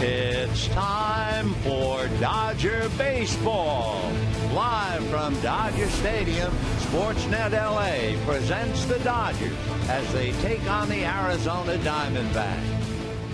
It's time for Dodger Baseball. Live from Dodger Stadium, Sportsnet LA presents the Dodgers as they take on the Arizona Diamondbacks.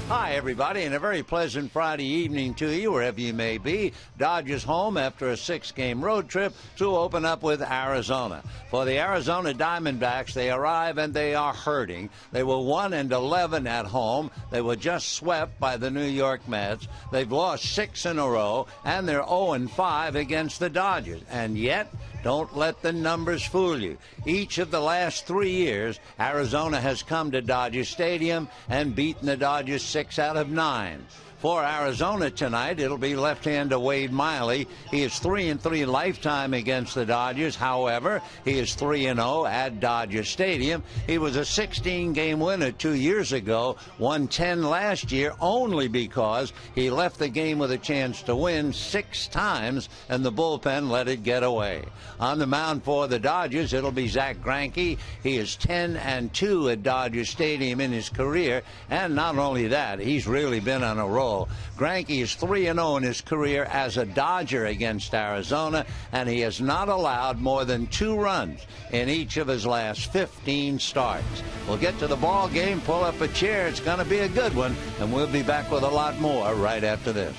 Hi, everybody, and a very pleasant Friday evening to you, wherever you may be. Dodgers home after a 6-game road trip to open up with Arizona. For the Arizona Diamondbacks, they arrive and they are hurting. They were 1-11 at home. They were just swept by the New York Mets. They've lost 6 in a row, and they're 0-5 against the Dodgers. And yet, don't let the numbers fool you. Each of the last 3 years, Arizona has come to Dodger Stadium and beaten the Dodgers 6 out of 9. For Arizona tonight, it'll be left-hander Wade Miley. He is 3-3 lifetime against the Dodgers. However, he is 3-0 at Dodger Stadium. He was a 16-game winner 2 years ago, won 10 last year only because he left the game with a chance to win 6 times, and the bullpen let it get away. On the mound for the Dodgers, it'll be Zach Greinke. He is 10-2 at Dodger Stadium in his career, and not only that, he's really been on a roll. Greinke is 3-0 in his career as a Dodger against Arizona, and he has not allowed more than 2 runs in each of his last 15 starts. We'll get to the ball game, pull up a chair. It's going to be a good one, and we'll be back with a lot more right after this.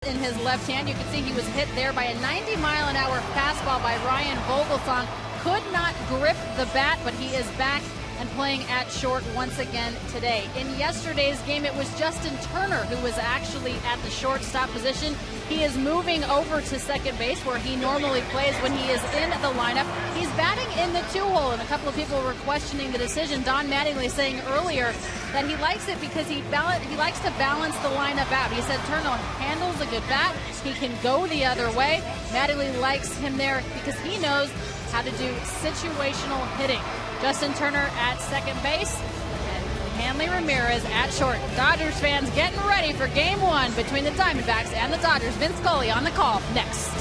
In his left hand, you can see he was hit there by a 90-mile-an-hour fastball by Ryan Vogelsong. Could not grip the bat, but he is back and playing at short once again today. In yesterday's game, it was Justin Turner who was actually at the shortstop position. He is moving over to second base where he normally plays when he is in the lineup. He's batting in the 2-hole, and a couple of people were questioning the decision. Don Mattingly saying earlier that he likes it because he likes to balance the lineup out. He said Turner handles a good bat. He can go the other way. Mattingly likes him there because he knows how to do situational hitting. Justin Turner at second base and Hanley Ramirez at short. Dodgers fans getting ready for game one between the Diamondbacks and the Dodgers. Vince Scully on the call next.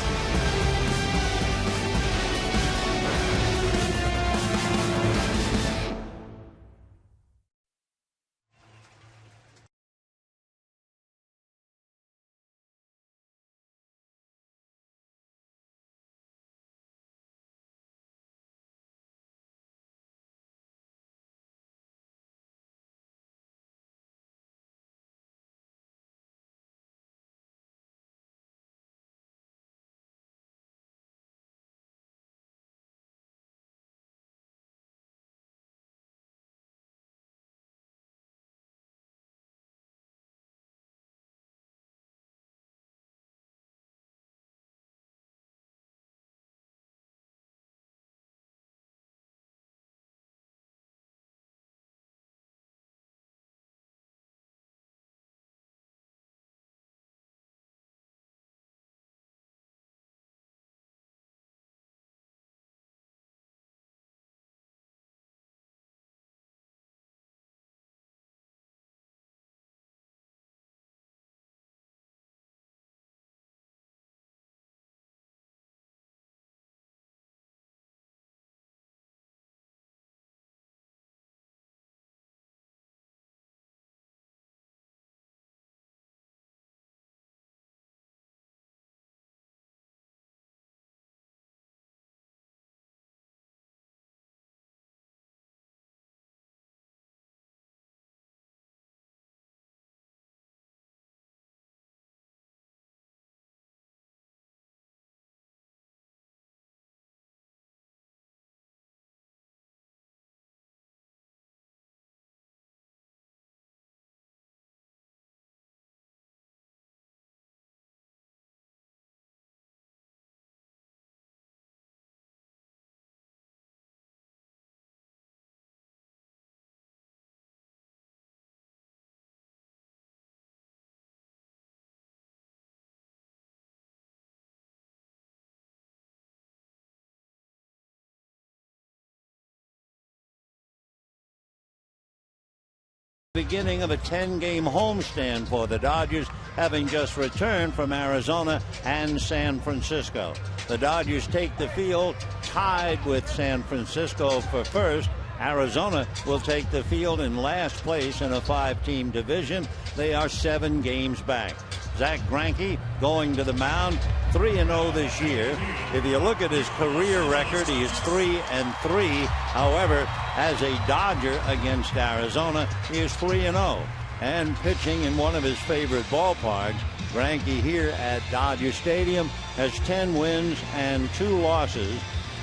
Beginning of a 10-game homestand for the Dodgers, having just returned from Arizona and San Francisco. The Dodgers take the field tied with San Francisco for first. Arizona will take the field in last place in a 5-team division. They are 7 games back. Zach Greinke going to the mound, 3-0 this year. If you look at his career record, he is 3-3. However, as a Dodger against Arizona, he is 3-0. And pitching in one of his favorite ballparks, Greinke here at Dodger Stadium has 10 wins and 2 losses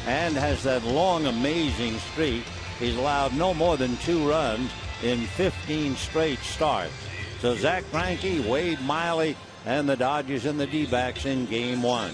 and has that long, amazing streak. He's allowed no more than 2 runs in 15 straight starts. So Zach Greinke, Wade Miley, and the Dodgers and the D-backs in game 1.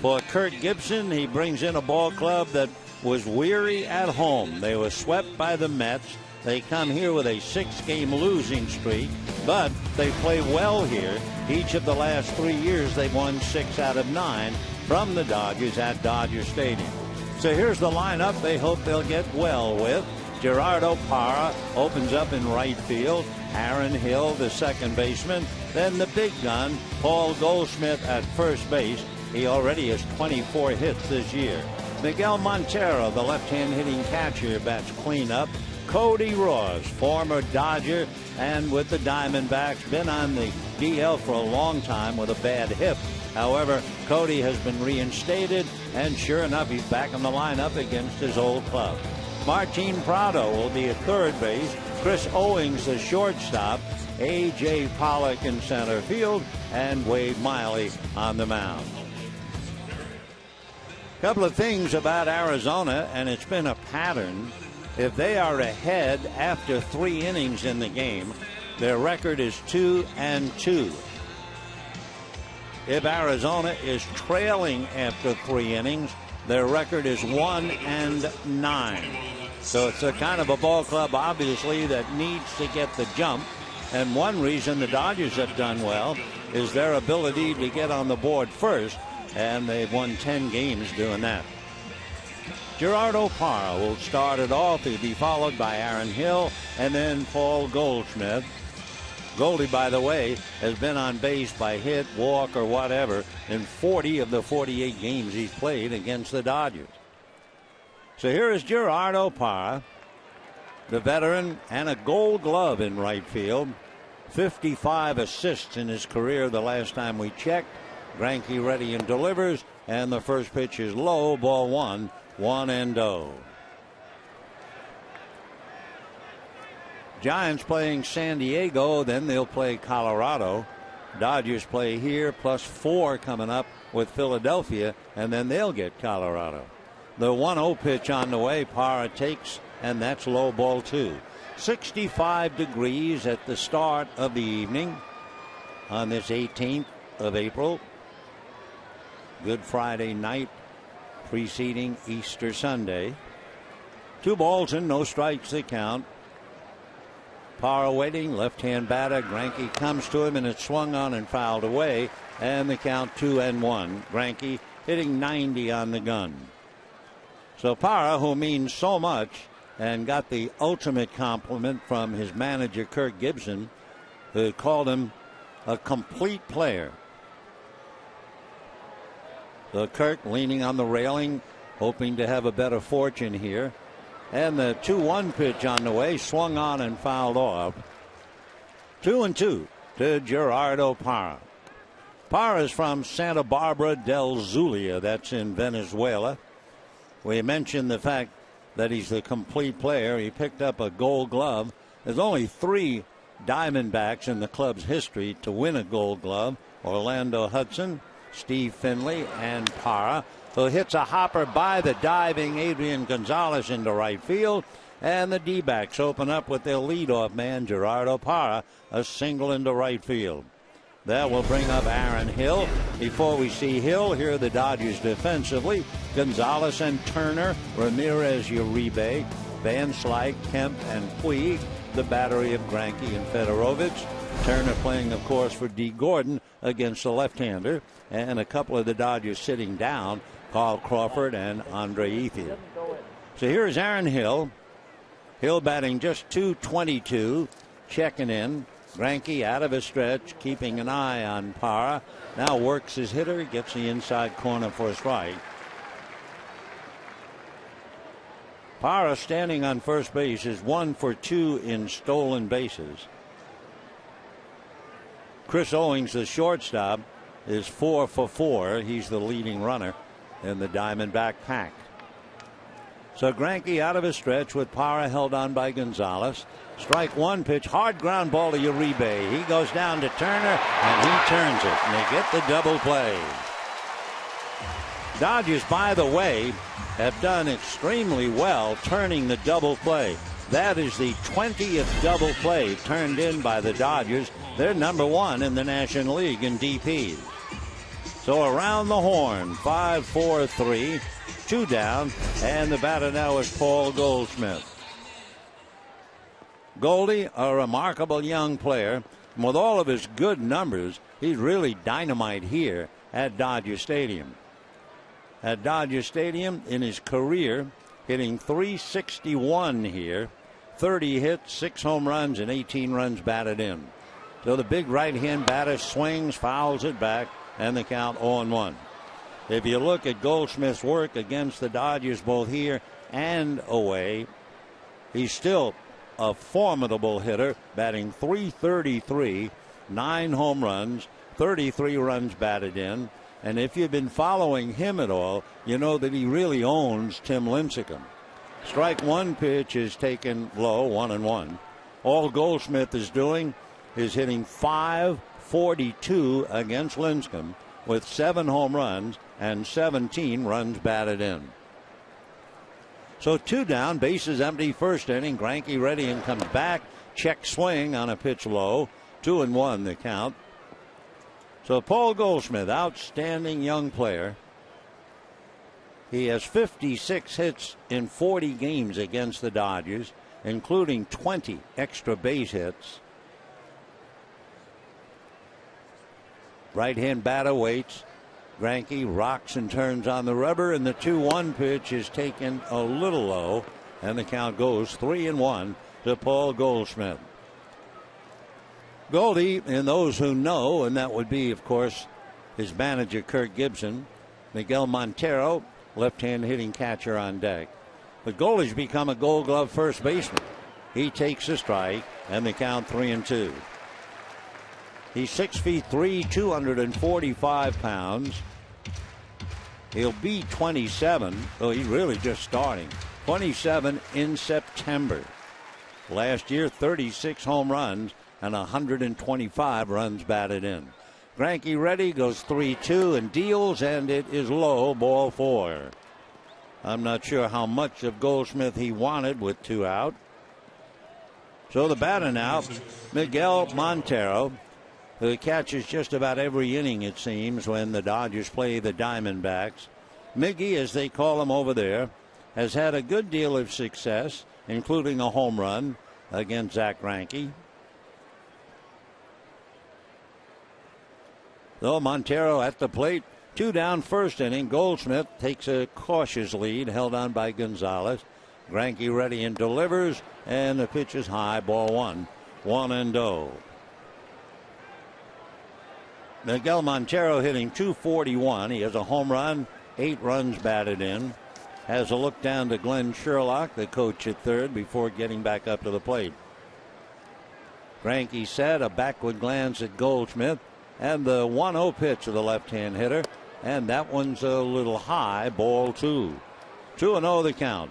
For Kurt Gibson, he brings in a ball club that was weary at home. They were swept by the Mets. They come here with a 6-game losing streak, but they play well here. Each of the last 3 years, they've won 6 out of 9 from the Dodgers at Dodger Stadium. So here's the lineup they hope they'll get well with. Gerardo Parra opens up in right field. Aaron Hill, the second baseman. Then the big gun, Paul Goldschmidt at first base. He already has 24 hits this year. Miguel Montero, the left-hand hitting catcher, bats cleanup. Cody Ross, former Dodger and with the Diamondbacks, been on the DL for a long time with a bad hip. However, Cody has been reinstated, and sure enough, he's back in the lineup against his old club. Martin Prado will be at third base. Chris Owings, the shortstop. A.J. Pollock in center field, and Wade Miley on the mound. Couple of things about Arizona, and it's been a pattern. If they are ahead after 3 innings in the game, their record is 2-2. If Arizona is trailing after 3 innings, their record is 1-9. So it's a kind of a ball club, obviously, that needs to get the jump. And one reason the Dodgers have done well is their ability to get on the board first, and they've won 10 games doing that. Gerardo Parra will start it off. He'll be followed by Aaron Hill and then Paul Goldschmidt. Goldie, by the way, has been on base by hit, walk, or whatever in 40 of the 48 games he's played against the Dodgers. So here is Gerardo Parra, the veteran, and a Gold Glove in right field. 55 assists in his career the last time we checked. Greinke ready and delivers, and the first pitch is low, ball 1, 1-0. Giants playing San Diego, then they'll play Colorado. Dodgers play here, +4 coming up with Philadelphia, and then they'll get Colorado. The 1-0 pitch on the way, Parra takes, and that's low, ball 2. 65 degrees at the start of the evening on this 18th of April. Good Friday night preceding Easter Sunday. 2 balls and no strikes the count. Parra waiting, left-hand batter. Greinke comes to him, and it's swung on and fouled away, and the count 2-1. Greinke hitting 90 on the gun. So Parra, who means so much and got the ultimate compliment from his manager Kirk Gibson, who called him a complete player. So Kirk leaning on the railing, hoping to have a better fortune here. And the 2-1 pitch on the way, swung on and fouled off. 2-2 to Gerardo Parra. Parra is from Santa Barbara del Zulia, that's in Venezuela. We mentioned the fact that he's the complete player. He picked up a Gold Glove. There's only 3 Diamondbacks in the club's history to win a Gold Glove: Orlando Hudson, Steve Finley, and Parra, who hits a hopper by the diving Adrian Gonzalez into right field. And the D-backs open up with their leadoff man, Gerardo Parra, a single into right field. That will bring up Aaron Hill. Before we see Hill, here are the Dodgers defensively: Gonzalez and Turner, Ramirez, Uribe, Van Slyke, Kemp, and Puig. The battery of Greinke and Fedorovich. Turner playing, of course, for D. Gordon against the left-hander. And a couple of the Dodgers sitting down, Carl Crawford and Andre Ethier. So here's Aaron Hill. Hill batting just .222, checking in. Greinke out of his stretch, keeping an eye on Parra. Now works his hitter, gets the inside corner for a strike. Parra, standing on first base, is 1 for 2 in stolen bases. Chris Owings, the shortstop, is 4 for 4. He's the leading runner in the Diamondback pack. So Greinke out of his stretch with Parra held on by Gonzalez. Strike 1 pitch, hard ground ball to Uribe. He goes down to Turner, and he turns it, and they get the double play. Dodgers, by the way, have done extremely well turning the double play. That is the 20th double play turned in by the Dodgers. They're number 1 in the National League in DPs. So around the horn, 5-4-3, 2 down, and the batter now is Paul Goldschmidt. Goldie, a remarkable young player. And with all of his good numbers, he's really dynamite here at Dodger Stadium. At Dodger Stadium, in his career, hitting .361 here, 30 hits, 6 home runs, and 18 runs batted in. So the big right-hand batter swings, fouls it back, and the count 0-1. If you look at Goldschmidt's work against the Dodgers both here and away, he's still a formidable hitter, batting .333, 9 home runs, 33 runs batted in. And if you've been following him at all, you know that he really owns Tim Lincecum. Strike 1 pitch is taken low, 1-1. All Goldschmidt is doing is hitting .542 against Lincecum with 7 home runs and 17 runs batted in. So 2 down, bases empty, first inning. Greinke ready and comes back. Check swing on a pitch low. 2-1 the count. So Paul Goldschmidt, outstanding young player. He has 56 hits in 40 games against the Dodgers, including 20 extra base hits. Right-hand batter waits. Greinke rocks and turns on the rubber, and the 2-1 pitch is taken a little low, and the count goes 3-1 to Paul Goldschmidt. Goldie, and those who know, and that would be, of course, his manager, Kirk Gibson, Miguel Montero, left-hand hitting catcher on deck. But Goldie's become a Gold Glove first baseman. He takes a strike, and the count 3-2. He's 6'3", 245 pounds. He'll be 27. Oh, he's really just starting. 27 in September. Last year, 36 home runs and 125 runs batted in. Greinke ready, goes 3-2 and deals, and it is low, ball 4. I'm not sure how much of Goldschmidt he wanted with 2 out. So the batter now, Miguel Montero, who catches just about every inning, it seems, when the Dodgers play the Diamondbacks. Miggy, as they call him over there, has had a good deal of success, including a home run against Zach Greinke. Though Montero at the plate, 2 down, first inning. Goldschmidt takes a cautious lead, held on by Gonzalez. Greinke ready and delivers, and the pitch is high, ball 1, 1-0. Miguel Montero hitting .241. He has a home run, 8 runs batted in. Has a look down to Glenn Sherlock, the coach at third, before getting back up to the plate. Greinke set a backward glance at Goldschmidt, and the 1-0 pitch of the left-hand hitter, and that one's a little high, ball 2. 2-0 the count.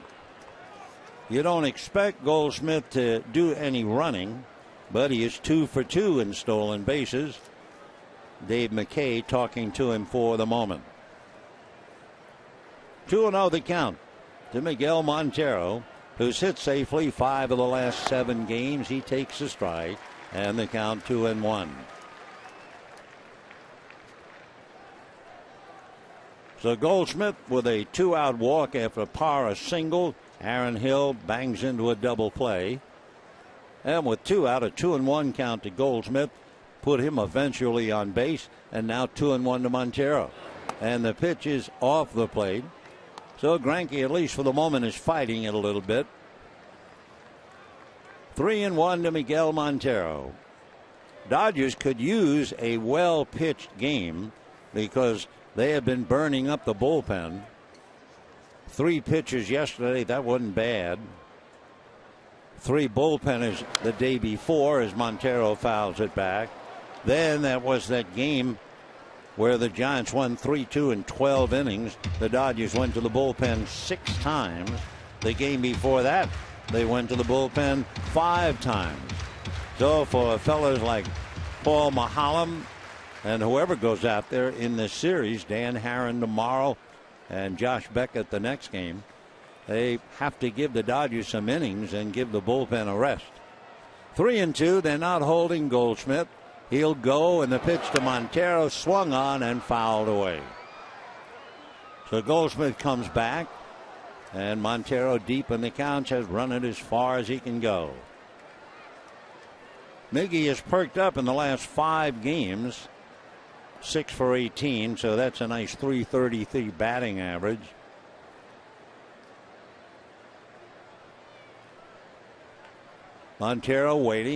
You don't expect Goldschmidt to do any running, but he is 2 for 2 in stolen bases. Dave McKay talking to him for the moment. 2-0 the count to Miguel Montero, who's hit safely 5 of the last 7 games. He takes a strike, and the count 2-1. So Goldschmidt with a 2-out walk after Parra single. Aaron Hill bangs into a double play. And with 2 out, a 2-1 count to Goldschmidt put him eventually on base, and now 2-1 to Montero. And the pitch is off the plate. So Greinke, at least for the moment, is fighting it a little bit. 3-1 to Miguel Montero. Dodgers could use a well-pitched game because they have been burning up the bullpen. 3 pitchers yesterday, that wasn't bad. 3 bullpenners the day before as Montero fouls it back. Then that was that game where the Giants won 3-2 in 12 innings. The Dodgers went to the bullpen 6 times. The game before that, they went to the bullpen 5 times. So for fellas like Paul Maholm and whoever goes out there in this series, Dan Herron tomorrow and Josh Beckett the next game, they have to give the Dodgers some innings and give the bullpen a rest. 3-2, they're not holding Goldschmidt. He'll go, and the pitch to Montero swung on and fouled away. So Goldschmidt comes back, and Montero, deep in the count, has run it as far as he can go. Miggy has perked up in the last 5 games, 6 for 18, so that's a nice .333 batting average. Montero waiting.